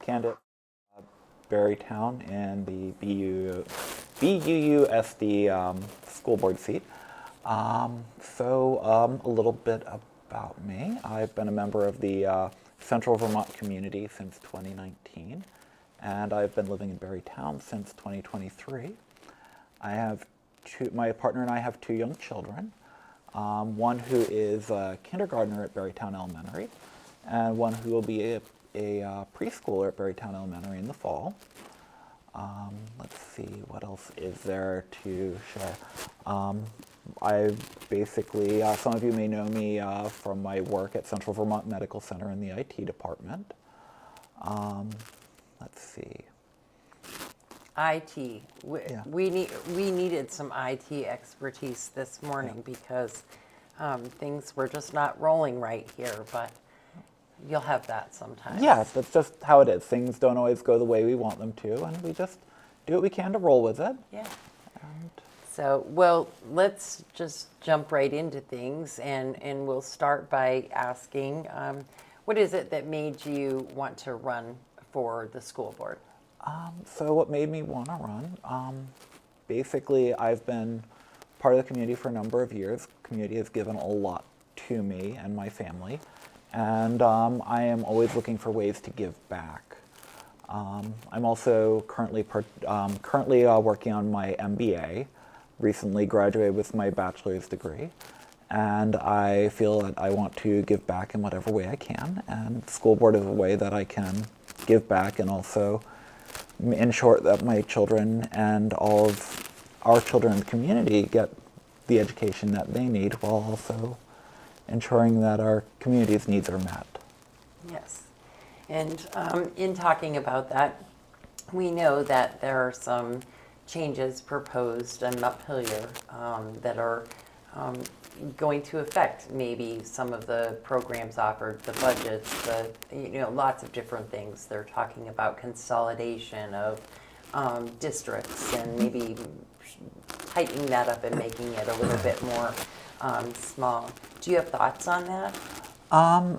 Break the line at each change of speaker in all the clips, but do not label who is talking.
candidate Barrytown in the BUUSD school board seat. A little bit about me. I've been a member of the Central Vermont community since 2019, and I've been living in Barrytown since 2023. My partner and I have two young children, one who is a kindergartner at Barrytown Elementary, and one who will be a preschooler at Barrytown Elementary in the fall. Let's see, what else is there to share? I basically, some of you may know me from my work at Central Vermont Medical Center in the IT department. Let's see.
IT. We needed some IT expertise this morning because things were just not rolling right here, but you'll have that sometimes.
Yeah, that's just how it is. Things don't always go the way we want them to, and we just do what we can to roll with it.
Yeah. So, well, let's just jump right into things, and we'll start by asking, what is it that made you want to run for the school board?
So what made me want to run? Basically, I've been part of the community for a number of years. The community has given a lot to me and my family, and I am always looking for ways to give back. I'm also currently working on my MBA, recently graduated with my bachelor's degree, and I feel that I want to give back in whatever way I can, and the school board is a way that I can give back and also ensure that my children and all of our children in the community get the education that they need, while also ensuring that our community's needs are met.
Yes. And in talking about that, we know that there are some changes proposed and up here that are going to affect maybe some of the programs offered, the budgets, lots of different things. They're talking about consolidation of districts and maybe tightening that up and making it a little bit more small. Do you have thoughts on that?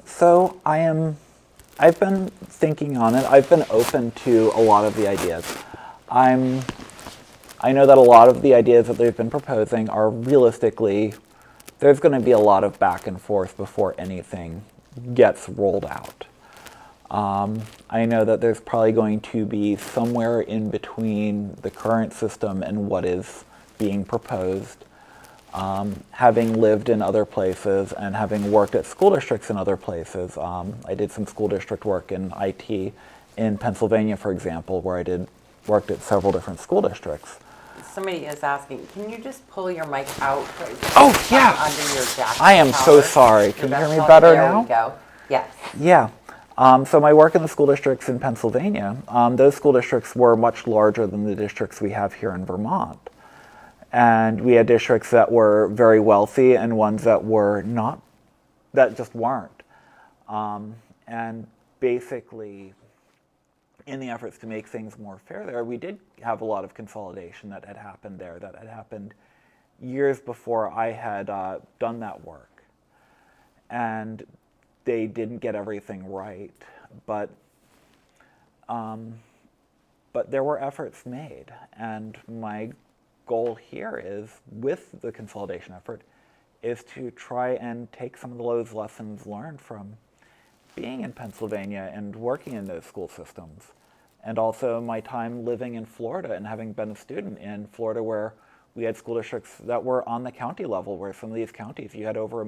So I've been thinking on it. I've been open to a lot of the ideas. I know that a lot of the ideas that they've been proposing are realistically, there's going to be a lot of back and forth before anything gets rolled out. I know that there's probably going to be somewhere in between the current system and what is being proposed. Having lived in other places and having worked at school districts in other places, I did some school district work in IT in Pennsylvania, for example, where I worked at several different school districts.
Somebody is asking, can you just pull your mic out?
Oh, yeah.
Under your jacket.
I am so sorry. Can you hear me better now?
There we go. Yes.
Yeah. So my work in the school districts in Pennsylvania, those school districts were much larger than the districts we have here in Vermont. And we had districts that were very wealthy and ones that were not, that just weren't. And basically, in the efforts to make things more fair there, we did have a lot of consolidation that had happened there, that had happened years before I had done that work. And they didn't get everything right, but there were efforts made. And my goal here is, with the consolidation effort, is to try and take some of those lessons learned from being in Pennsylvania and working in those school systems. And also my time living in Florida and having been a student in Florida, where we had school districts that were on the county level, where some of these counties, you had over a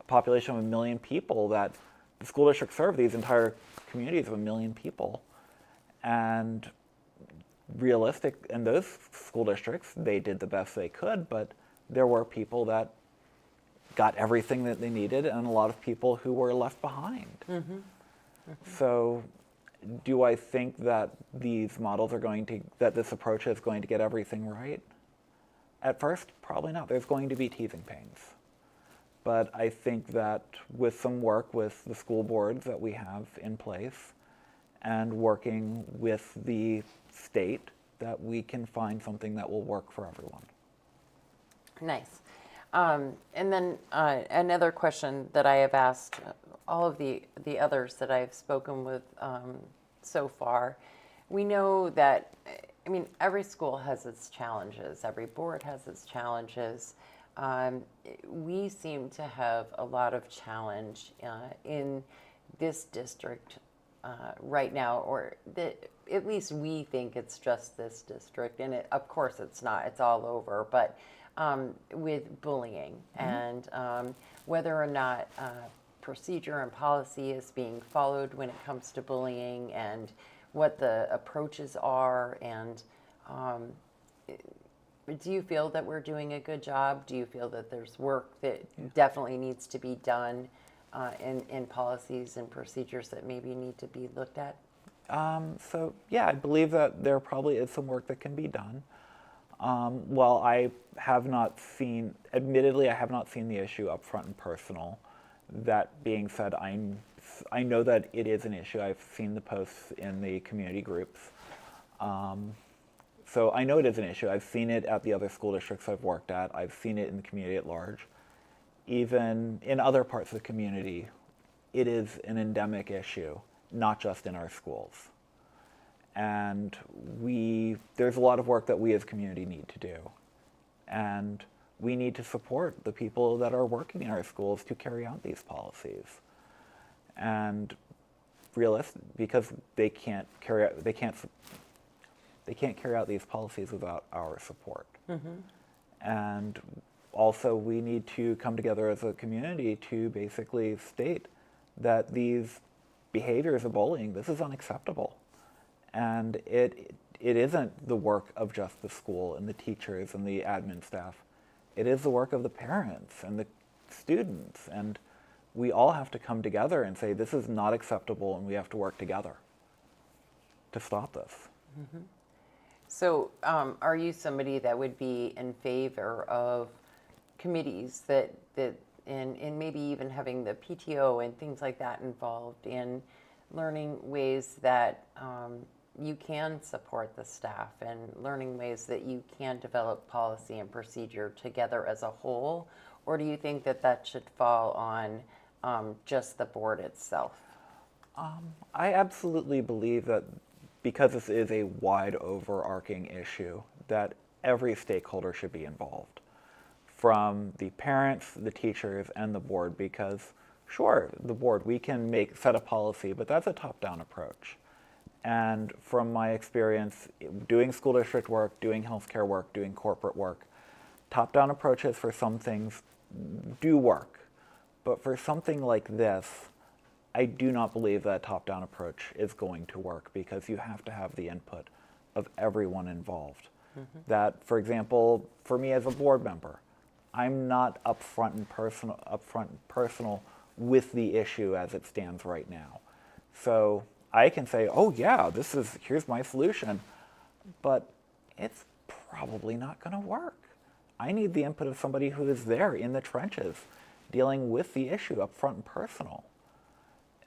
population of 1 million people that the school district served, these entire communities of 1 million people. And in those school districts, they did the best they could, but there were people that got everything that they needed and a lot of people who were left behind. Mm-hmm. Mm-hmm. So do I think that these models that this approach is going to get everything right? At first, probably not. There's going to be teething pains. But I think that with some work with the school boards that we have in place and working with the state, that we can find something that will work for everyone.
Nice. And then another question that I have asked all of the others that I've spoken with so far, we know that, I mean, every school has its challenges, every board has its challenges. We seem to have a lot of challenge in this district right now, or that at least we think it's just this district, and of course it's not, it's all over, but with bullying and whether or not procedure and policy is being followed when it comes to bullying, and what the approaches are, and do you feel that we're doing a good job? Do you feel that there's work that definitely needs to be done in policies and procedures that maybe need to be looked at?
So yeah, I believe that there probably is some work that can be done. While I have not seen, admittedly, I have not seen the issue up front and personal. That being said, I know that it is an issue. I've seen the posts in the community groups. So I know it is an issue. I've seen it at the other school districts I've worked at. I've seen it in the community at large. Even in other parts of the community, it is an endemic issue, not just in our schools. And there's a lot of work that we as a community need to do. And we need to support the people that are working in our schools to carry out these policies. And because they can't carry out these policies without our support. And also we need to come together as a community to basically state that these behaviors of bullying, this is unacceptable. And it isn't the work of just the school and the teachers and the admin staff. It is the work of the parents and the students. And we all have to come together and say, this is not acceptable, and we have to work together to stop this.
So are you somebody that would be in favor of committees that and maybe even having the PTO and things like that involved in learning ways that you can support the staff, and learning ways that you can develop policy and procedure together as a whole? Or do you think that that should fall on just the board itself?
I absolutely believe that because this is a wide overarching issue, that every stakeholder should be involved, from the parents, the teachers, and the board. Because sure, the board, we can set a policy, but that's a top-down approach. And from my experience doing school district work, doing healthcare work, doing corporate work, top-down approaches for some things do work. But for something like this, I do not believe that top-down approach is going to work, because you have to have the input of everyone involved. That, for example, for me as a board member, I'm not upfront and personal with the issue as it stands right now. So I can say, oh yeah, here's my solution, but it's probably not going to work. I need the input of somebody who is there in the trenches, dealing with the issue up front and personal,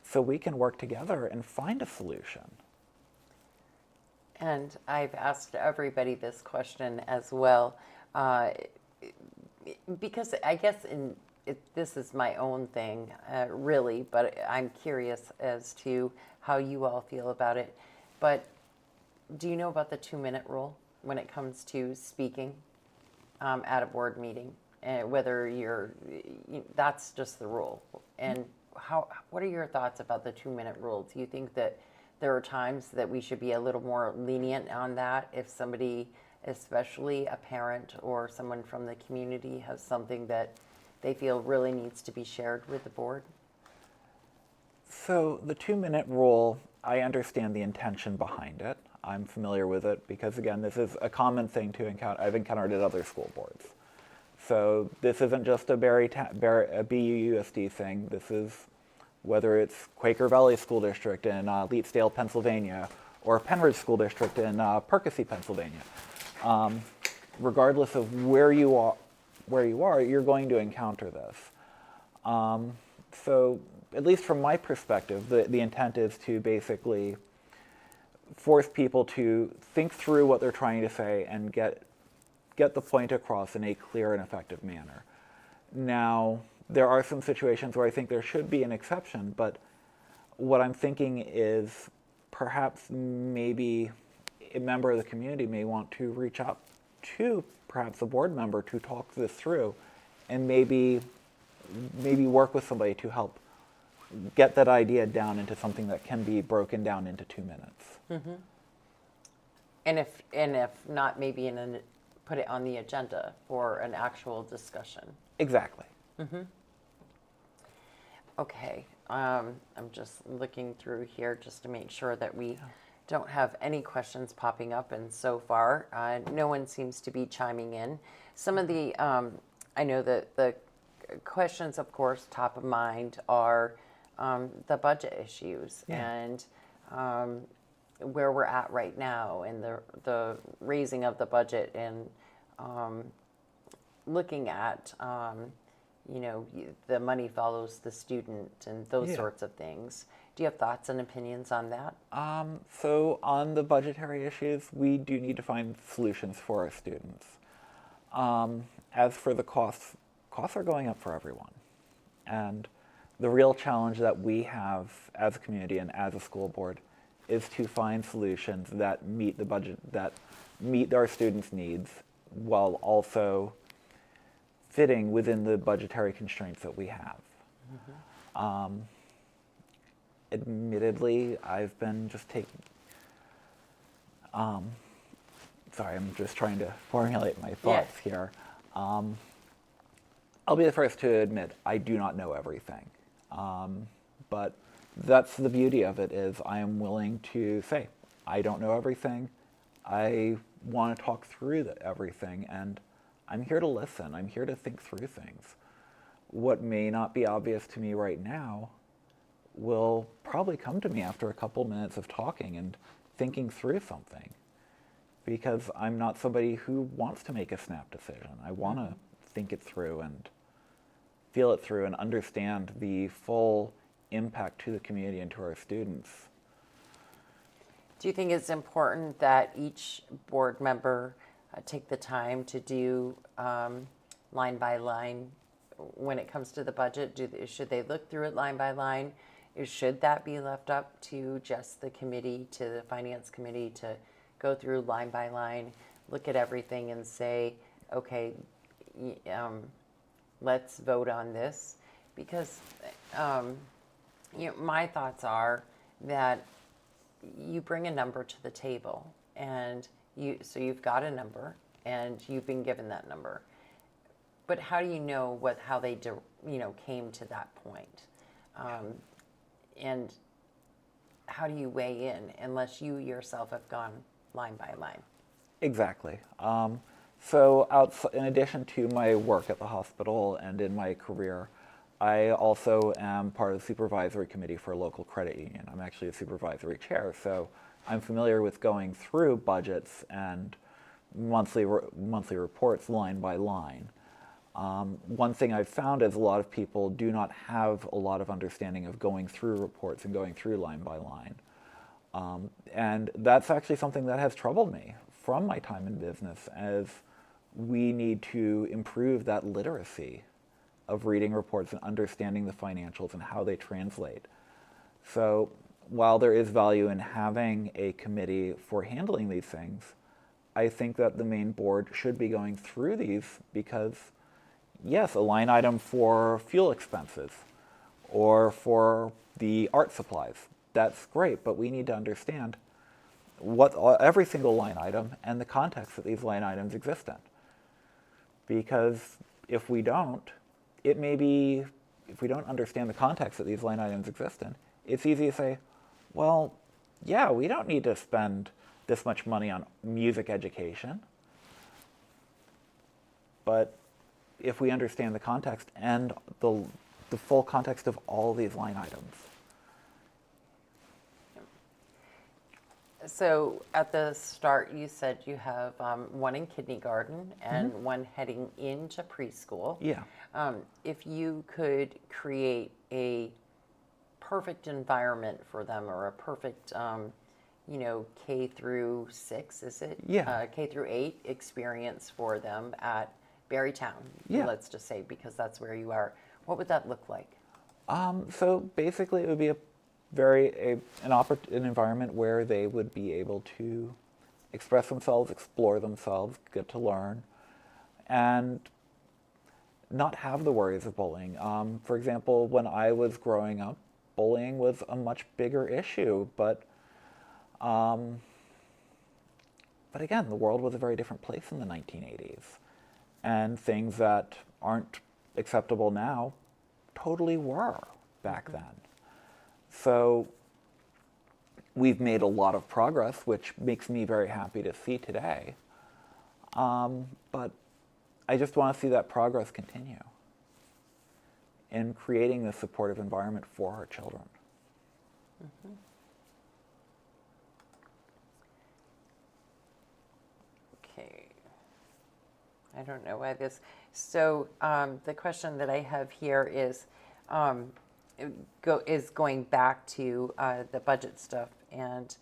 so we can work together and find a solution.
And I've asked everybody this question as well, because I guess this is my own thing, really, but I'm curious as to how you all feel about it. But do you know about the 2-minute rule when it comes to speaking at a board meeting? Whether that's just the rule. And what are your thoughts about the 2-minute rule? Do you think that there are times that we should be a little more lenient on that if somebody, especially a parent or someone from the community, has something that they feel really needs to be shared with the board?
So the 2-minute rule, I understand the intention behind it. I'm familiar with it because, again, this is a common thing to encounter. I've encountered at other school boards. So this isn't just a BUUSD thing. This is whether it's Quaker Valley School District in Leetsdale, Pennsylvania, or Penridge School District in Percy, Pennsylvania. Regardless of where you are, you're going to encounter this. So at least from my perspective, the intent is to basically force people to think through what they're trying to say and get the point across in a clear and effective manner. Now, there are some situations where I think there should be an exception, but what I'm thinking is perhaps maybe a member of the community may want to reach out to perhaps a board member to talk this through, and maybe work with somebody to help get that idea down into something that can be broken down into 2 minutes.
And if not, maybe put it on the agenda for an actual discussion.
Exactly.
Okay, I'm just looking through here just to make sure that we don't have any questions popping up, and so far, no one seems to be chiming in. Some of the, I know that the questions, of course, top of mind are the budget issues and where we're at right now, and the raising of the budget, and looking at the money follows the student and those sorts of things. Do you have thoughts and opinions on that?
So on the budgetary issues, we do need to find solutions for our students. As for the costs are going up for everyone. And the real challenge that we have as a community and as a school board is to find solutions that meet the budget, that meet our students' needs, while also fitting within the budgetary constraints that we have. Admittedly, I've been just taking, sorry, I'm just trying to formulate my thoughts here. I'll be the first to admit I do not know everything, but that's the beauty of it, is I am willing to say I don't know everything. I want to talk through everything, and I'm here to listen. I'm here to think through things. What may not be obvious to me right now will probably come to me after a couple minutes of talking and thinking through something, because I'm not somebody who wants to make a snap decision. I want to think it through and feel it through and understand the full impact to the community and to our students.
Do you think it's important that each board member take the time to do line by line when it comes to the budget? Should they look through it line by line? Should that be left up to just the committee, to the finance committee, to go through line by line, look at everything and say, okay, let's vote on this? Because my thoughts are that you bring a number to the table, and you've got a number and you've been given that number, but how do you know how they came to that point? And how do you weigh in unless you yourself have gone line by line?
Exactly. So in addition to my work at the hospital and in my career, I also am part of the supervisory committee for a local credit union. I'm actually a supervisory chair, so I'm familiar with going through budgets and monthly reports line by line. One thing I've found is a lot of people do not have a lot of understanding of going through reports and going through line by line. And that's actually something that has troubled me from my time in business, as we need to improve that literacy of reading reports and understanding the financials and how they translate. So while there is value in having a committee for handling these things, I think that the main board should be going through these, because yes, a line item for fuel expenses or for the art supplies, that's great, but we need to understand every single line item and the context that these line items exist in. Because if we don't, if we don't understand the context that these line items exist in, it's easy to say, well, yeah, we don't need to spend this much money on music education. But if we understand the context and the full context of all these line items.
So at the start, you said you have one in kindergarten and one heading into preschool.
Yeah.
If you could create a perfect environment for them, or a perfect, K through 6, is it?
Yeah.
K through 8 experience for them at Barrytown,
Yeah.
let's just say, because that's where you are. What would that look like?
So basically, it would be an environment where they would be able to express themselves, explore themselves, get to learn, and not have the worries of bullying. For example, when I was growing up, bullying was a much bigger issue, but again, the world was a very different place in the 1980s, and things that aren't acceptable now totally were back then. So we've made a lot of progress, which makes me very happy to see today. But I just want to see that progress continue in creating this supportive environment for our children.
Okay. I don't know why this. So the question that I have here is going back to the budget stuff. And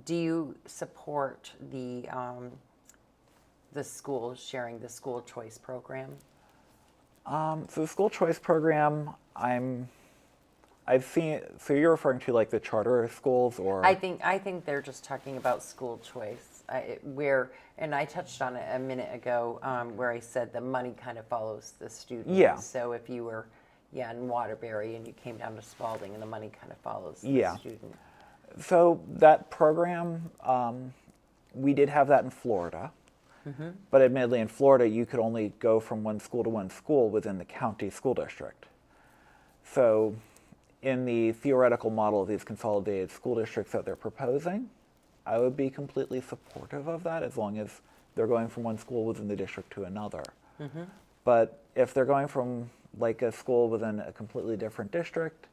do you support the schools sharing the school choice program?
So the school choice program, I've seen. So you're referring to like the charter schools, or
I think they're just talking about school choice, and I touched on it a minute ago, where I said the money kind of follows the student.
Yeah.
So if you were, in Waterbury and you came down to Spalding, and the money kind of follows the
Yeah.
student.
So that program, we did have that in Florida. But admittedly, in Florida, you could only go from one school to one school within the county school district. So in the theoretical model of these consolidated school districts that they're proposing, I would be completely supportive of that as long as they're going from one school within the district to another. But if they're going from like a school within a completely different district,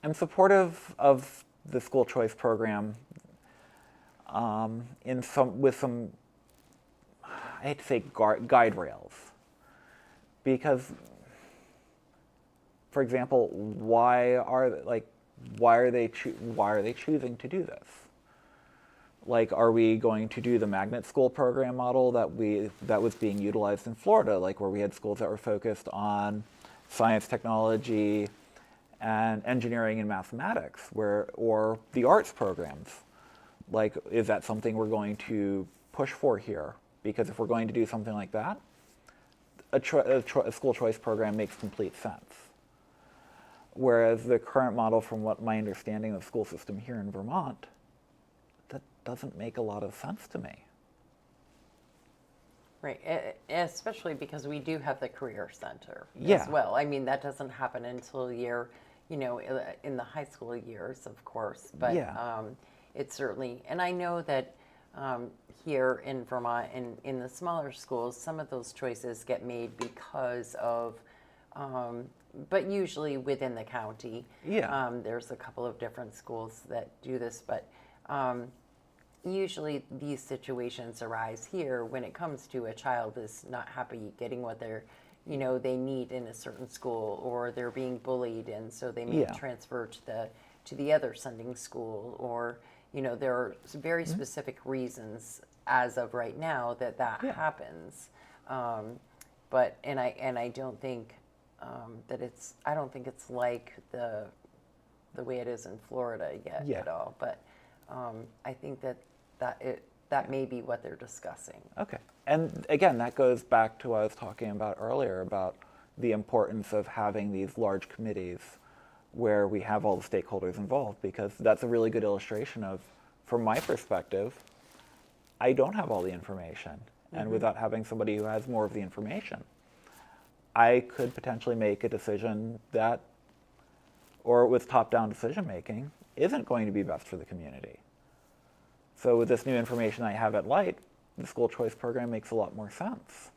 I'm supportive of the school choice program with some, I hate to say guide rails, because, for example, why are they choosing to do this? Like, are we going to do the magnet school program model that was being utilized in Florida, like where we had schools that were focused on science, technology, and engineering and mathematics, or the arts programs? Like, is that something we're going to push for here? Because if we're going to do something like that, a school choice program makes complete sense. Whereas the current model, from what my understanding of the school system here in Vermont, that doesn't make a lot of sense to me.
Right, especially because we do have the career center
Yeah.
as well. I mean, that doesn't happen until in the high school years, of course. But
Yeah.
it's certainly, and I know that here in Vermont, in the smaller schools, some of those choices get made because of, but usually within the county.
Yeah.
There's a couple of different schools that do this, but usually these situations arise here when it comes to a child is not happy getting what they need in a certain school, or they're being bullied, and so they may
Yeah.
transfer to the other sending school, or there are very specific reasons as of right now that
Yeah.
happens. But I don't think I don't think it's like the way it is in Florida yet
Yeah.
at all. But I think that may be what they're discussing.
Okay. And again, that goes back to what I was talking about earlier about the importance of having these large committees where we have all the stakeholders involved, because that's a really good illustration of, from my perspective, I don't have all the information. And without having somebody who has more of the information, I could potentially make a decision that, or with top-down decision making, isn't going to be best for the community. So with this new information I have at light, the school choice program makes a lot more sense.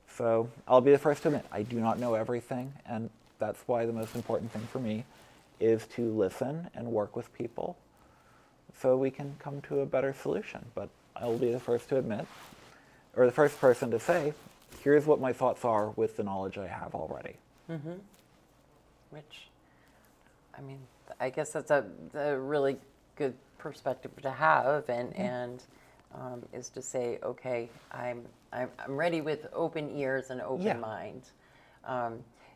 So I'll be the first to admit, I do not know everything, and that's why the most important thing for me is to listen and work with people so we can come to a better solution. But I'll be the first to admit, or the first person to say, here's what my thoughts are with the knowledge I have already.
Which, I mean, I guess that's a really good perspective to have, and is to say, okay, I'm ready with open ears and open
Yeah.
mind.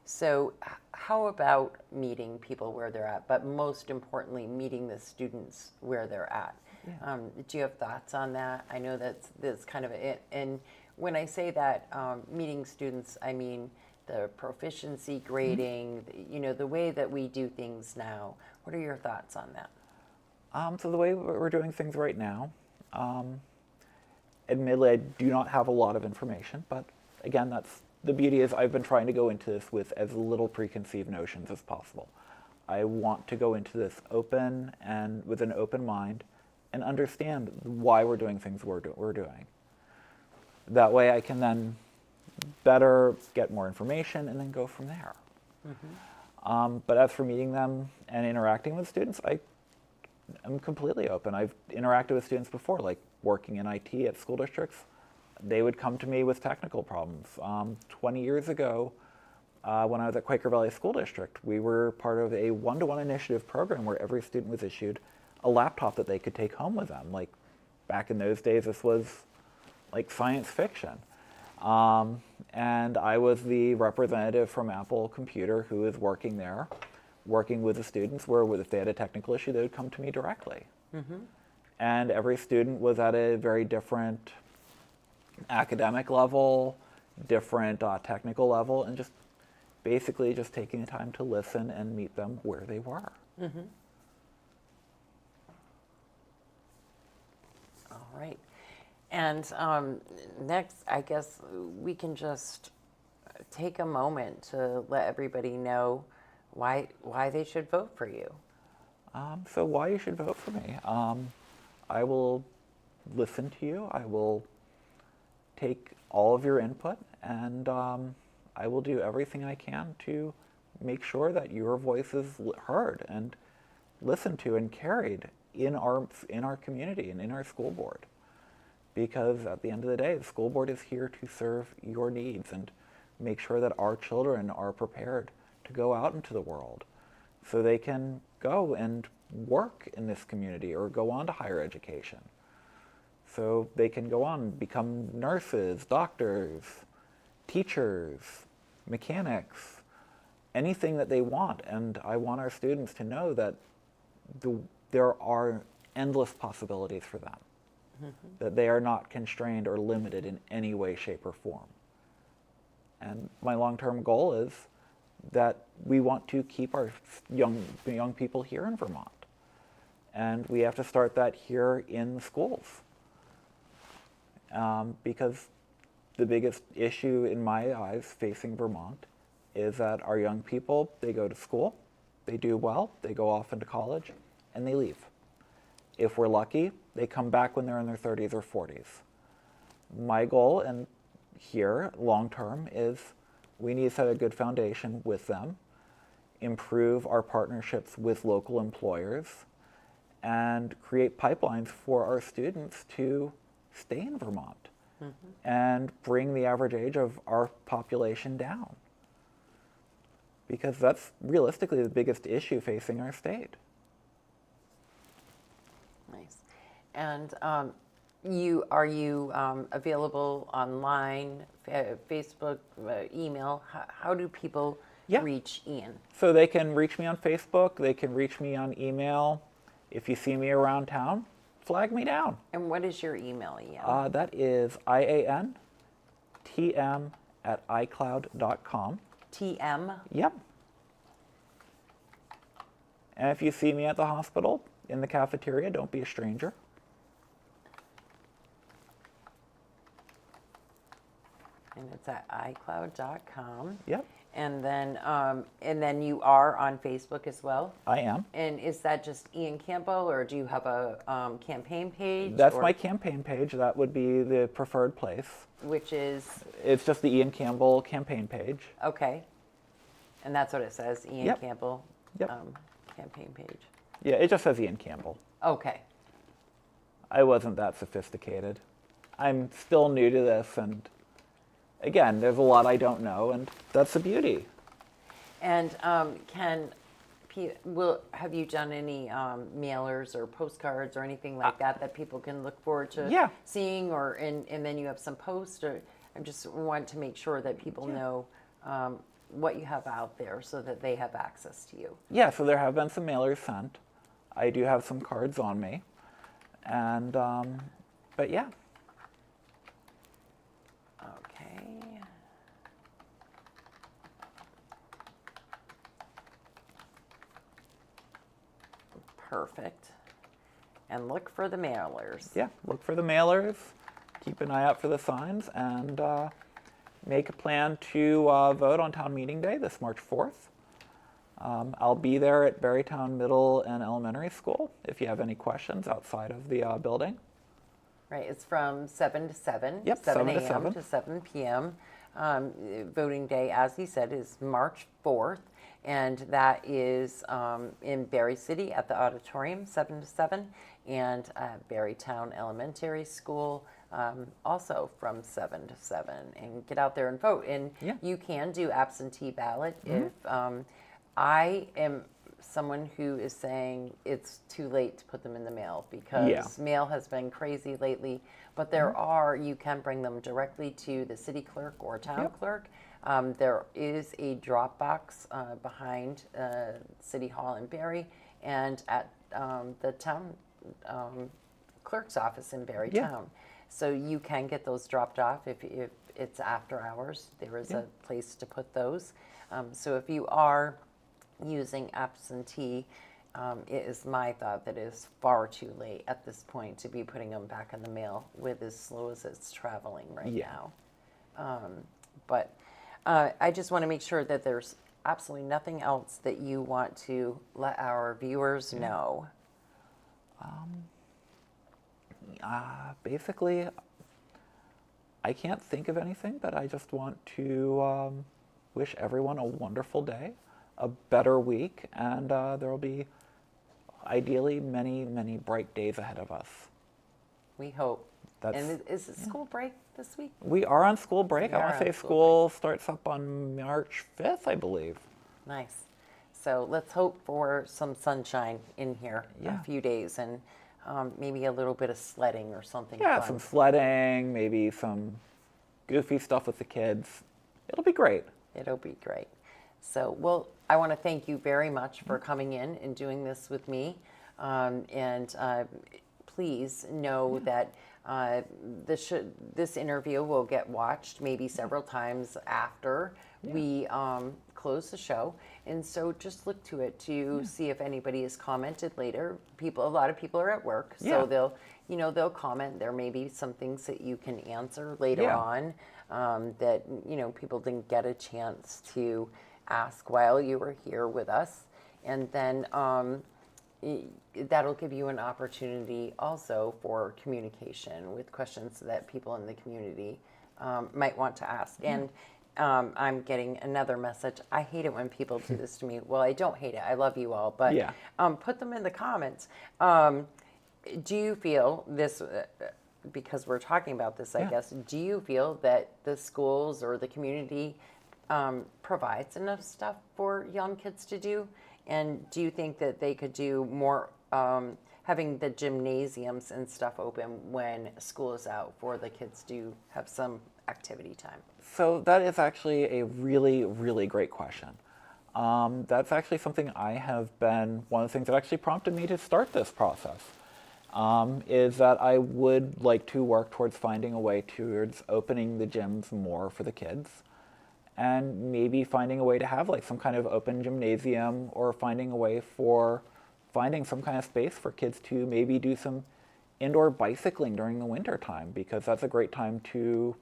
So how about meeting people where they're at, but most importantly, meeting the students where they're at?
Yeah.
Do you have thoughts on that? I know that's kind of it. And when I say that, meeting students, I mean the proficiency grading, the way that we do things now. What are your thoughts on that?
So the way we're doing things right now, admittedly, I do not have a lot of information, but again, that's the beauty is I've been trying to go into this with as little preconceived notions as possible. I want to go into this open and with an open mind and understand why we're doing things we're doing. That way I can then better get more information and then go from there. But as for meeting them and interacting with students, I'm completely open. I've interacted with students before, like working in IT at school districts. They would come to me with technical problems. 20 years ago, when I was at Quaker Valley School District, we were part of a one-to-one initiative program where every student was issued a laptop that they could take home with them. Like back in those days, this was like science fiction. And I was the representative from Apple Computer who was working there, working with the students where if they had a technical issue, they would come to me directly. And every student was at a very different academic level, different technical level, and just basically just taking the time to listen and meet them where they were.
All right. And next, I guess we can just take a moment to let everybody know why they should vote for you.
So why you should vote for me? I will listen to you. I will take all of your input, and I will do everything I can to make sure that your voice is heard and listened to and carried in our community and in our school board. Because at the end of the day, the school board is here to serve your needs and make sure that our children are prepared to go out into the world so they can go and work in this community or go on to higher education. So they can go on and become nurses, doctors, teachers, mechanics, anything that they want. And I want our students to know that there are endless possibilities for them, that they are not constrained or limited in any way, shape, or form. And my long-term goal is that we want to keep our young people here in Vermont. And we have to start that here in the schools. Because the biggest issue in my eyes facing Vermont is that our young people, they go to school, they do well, they go off into college, and they leave. If we're lucky, they come back when they're in their 30s or 40s. My goal, and here, long term, is we need to set a good foundation with them, improve our partnerships with local employers, and create pipelines for our students to stay in Vermont and bring the average age of our population down. Because that's realistically the biggest issue facing our state.
Nice. And are you available online, Facebook, email? How do people reach Ian?
So they can reach me on Facebook. They can reach me on email. If you see me around town, flag me down.
And what is your email, Ian?
That is iantm@icloud.com.
TM?
Yep. And if you see me at the hospital, in the cafeteria, don't be a stranger.
And it's at iCloud.com.
Yep,
And then you are on Facebook as well?
I am.
And is that just Ian Campbell, or do you have a campaign page?
That's my campaign page. That would be the preferred place.
Which is?
It's just the Ian Campbell campaign page.
Okay. And that's what it says, Ian
Yep.
Campbell
Yep.
campaign page.
Yeah, it just says Ian Campbell.
Okay.
I wasn't that sophisticated. I'm still new to this, and there's a lot I don't know, and that's the beauty.
And can Have you done any mailers or postcards or anything like that people can look forward to
Yeah.
seeing, and then you have some posts? Or I just want to make sure that people know what you have out there so that they have access to you.
Yeah, so there have been some mailers sent. I do have some cards on me. And, but yeah.
Okay. Perfect. And look for the mailers.
Yeah, look for the mailers, keep an eye out for the signs, and make a plan to vote on town meeting day, this March 4th. I'll be there at Berrytown Middle and Elementary School if you have any questions outside of the building.
Right, it's from 7 to 7.
Yep,
7
7 to
a.m.
7.
to 7 p.m. Voting day, as he said, is March 4th, and that is in Berry City at the auditorium, 7 to 7, and Berrytown Elementary School, also from 7 to 7. And get out there and vote. And you can do absentee ballot if I am someone who is saying it's too late to put them in the mail because mail has been crazy lately, but you can bring them directly to the city clerk or town clerk. There is a drop box behind City Hall in Barre and at the town clerk's office in Barrytown. So you can get those dropped off if it's after hours. There is a place to put those. So if you are using absentee, it is my thought that it is far too late at this point to be putting them back in the mail with as slow as it's traveling right now. But I just want to make sure that there's absolutely nothing else that you want to let our viewers know.
Basically, I can't think of anything, but I just want to wish everyone a wonderful day, a better week, and there will be ideally many, many bright days ahead of us.
We hope. And is it school break this week?
We are on school break.
We
I want
are
to say
on school
school starts up on March 5th, I believe.
Nice. So let's hope for some sunshine in here
Yeah.
a few days and maybe a little bit of sledding or something
Yeah,
fun.
some sledding, maybe some goofy stuff with the kids. It'll be great.
It'll be great. So, well, I want to thank you very much for coming in and doing this with me. And please know that this interview will get watched maybe several times after we close the show. And so just look to it to see if anybody has commented later. A lot of people are at work, so they'll comment. There may be some things that you can answer later on that people didn't get a chance to ask while you were here with us. And then that'll give you an opportunity also for communication with questions that people in the community might want to ask. And I'm getting another message. I hate it when people do this to me. Well, I don't hate it. I love you all. But put them in the comments. Do you feel this, because we're talking about this, I guess, do you feel that the schools or the community provides enough stuff for young kids to do? And do you think that they could do more, having the gymnasiums and stuff open when school is out for the kids to have some activity time?
So that is actually a really, really great question. That's actually something I have been, one of the things that actually prompted me to start this process, is that I would like to work towards finding a way towards opening the gyms more for the kids. And maybe finding a way to have like some kind of open gymnasium, or finding a way for finding some kind of space for kids to maybe do some indoor bicycling during the winter time, because that's a great time to,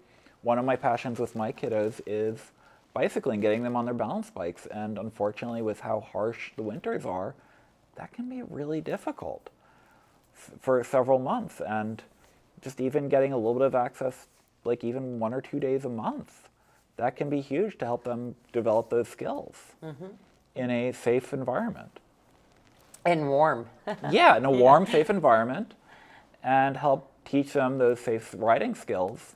one of my passions with my kiddos is bicycling, getting them on their balance bikes. And unfortunately, with how harsh the winters are, that can be really difficult for several months. And just even getting a little bit of access, like even 1 or 2 days a month, that can be huge to help them develop those skills in a safe environment.
And warm.
Yeah, in a warm, safe environment, and help teach them those safe riding skills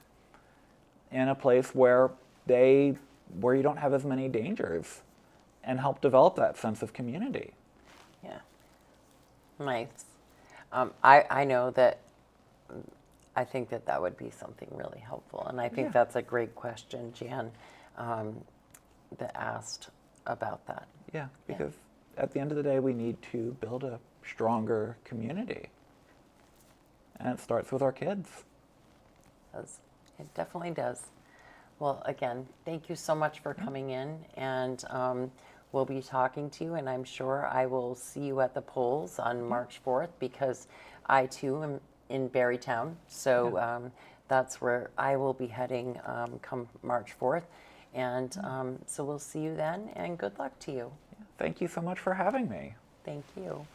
in a place where you don't have as many dangers, and help develop that sense of community.
Yeah. Nice. I know that I think that that would be something really helpful. And I think
Yeah.
that's a great question, Jan, that asked about that.
Yeah, because at the end of the day, we need to build a stronger community. And it starts with our kids.
It definitely does. Well, again, thank you so much for coming in, and we'll be talking to you, and I'm sure I will see you at the polls on March 4th, because I too am in Barrytown, so that's where I will be heading come March 4th, and so we'll see you then, and good luck to you.
Thank you so much for having me.
Thank you.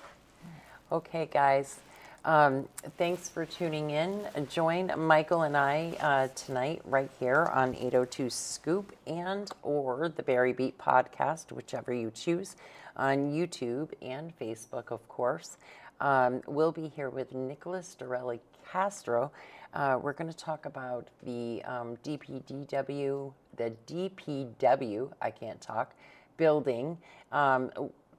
Okay, guys. Thanks for tuning in. Join Michael and I tonight right here on 802 Scoop and or the Barry Beat podcast, whichever you choose, on YouTube and Facebook, of course. We'll be here with Nicholas Dorelli Castro. We're going to talk about the DPW, I can't talk, building.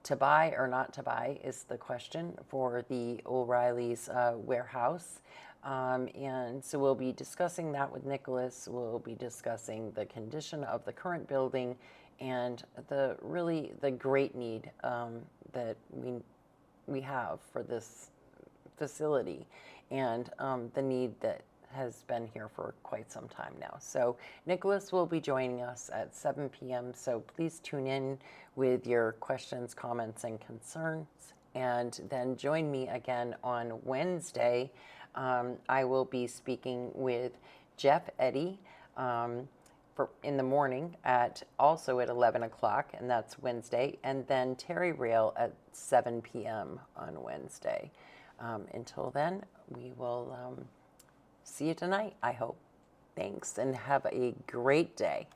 To buy or not to buy is the question for the O'Reilly's warehouse. And so we'll be discussing that with Nicholas. We'll be discussing the condition of the current building and the great need that we have for this facility, and the need that has been here for quite some time now. So Nicholas will be joining us at 7 p.m. So please tune in with your questions, comments, and concerns. And then join me again on Wednesday. I will be speaking with Jeff Eddy in the morning also at 11 o'clock, and that's Wednesday. And then Terry Rail at 7 p.m. on Wednesday. Until then, we will see you tonight, I hope. Thanks, and have a great day.